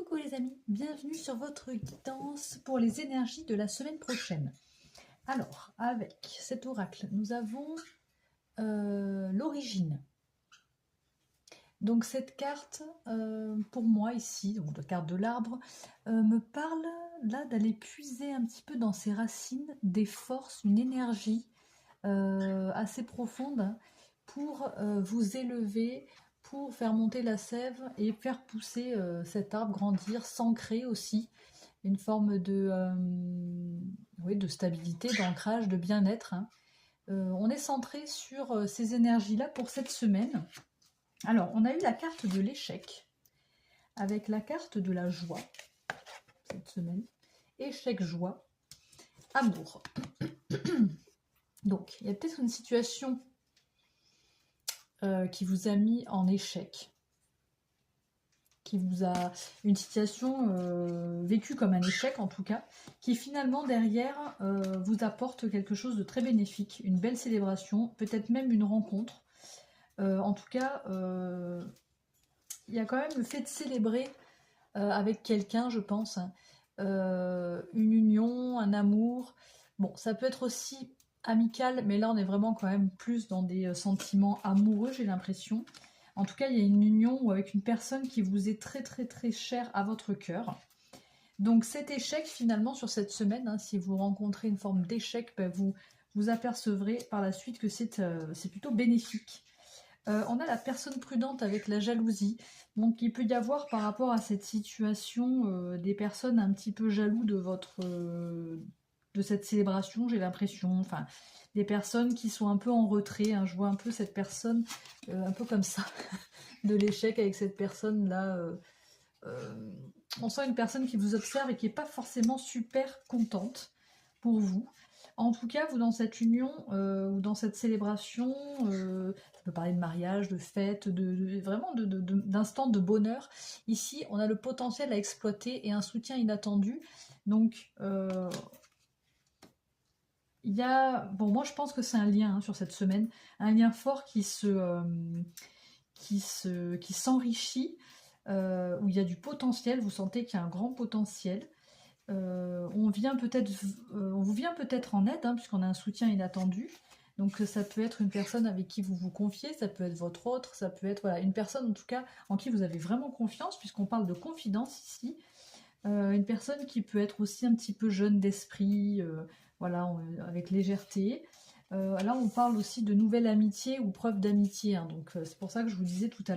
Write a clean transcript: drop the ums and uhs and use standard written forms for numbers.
Coucou les amis, bienvenue sur votre guidance pour les énergies de la semaine prochaine. Alors, avec cet oracle, nous avons l'origine. Donc cette carte, pour moi ici, donc la carte de l'arbre, me parle là d'aller puiser un petit peu dans ses racines des forces, une énergie assez profonde pour vous élever, pour faire monter la sève et faire pousser cet arbre, grandir, s'ancrer aussi, une forme oui, de stabilité, d'ancrage, de bien-être. Hein. On est centré sur ces énergies-là pour cette semaine. Alors, on a eu la carte de l'échec, avec la carte de la joie, cette semaine. Échec, joie, amour. Donc, il y a peut-être une situation qui vous a mis en échec, qui vous a une situation vécue comme un échec en tout cas, qui finalement derrière vous apporte quelque chose de très bénéfique, une belle célébration, peut-être même une rencontre. En tout cas, il y a quand même le fait de célébrer avec quelqu'un, je pense, hein, une union, un amour. Bon, ça peut être aussi amical, mais là on est vraiment quand même plus dans des sentiments amoureux, j'ai l'impression. En tout cas, il y a une union ou avec une personne qui vous est très très très chère à votre cœur. Donc cet échec finalement sur cette semaine, hein, si vous rencontrez une forme d'échec, ben, vous apercevrez par la suite que c'est plutôt bénéfique. On a la personne prudente avec la jalousie. Donc il peut y avoir par rapport à cette situation des personnes un petit peu jaloux de cette célébration, j'ai l'impression. Enfin, des personnes qui sont un peu en retrait. Hein. Je vois un peu cette personne un peu comme ça, de l'échec avec cette personne-là. On sent une personne qui vous observe et qui n'est pas forcément super contente pour vous. En tout cas, vous dans cette union ou dans cette célébration, ça peut parler de mariage, de fête, vraiment d'instants de bonheur. Ici, on a le potentiel à exploiter et un soutien inattendu. Donc, il y a... Bon, moi, je pense que c'est un lien hein, sur cette semaine, un lien fort qui s'enrichit, où il y a du potentiel, vous sentez qu'il y a un grand potentiel. On vous vient peut-être en aide, hein, puisqu'on a un soutien inattendu. Donc ça peut être une personne avec qui vous vous confiez, ça peut être votre autre, ça peut être voilà, une personne en tout cas en qui vous avez vraiment confiance, puisqu'on parle de confidence ici. Une personne qui peut être aussi un petit peu jeune d'esprit, voilà, avec légèreté. Là on parle aussi de nouvelle amitié ou preuve d'amitié, hein, donc c'est pour ça que je vous disais tout à l'heure.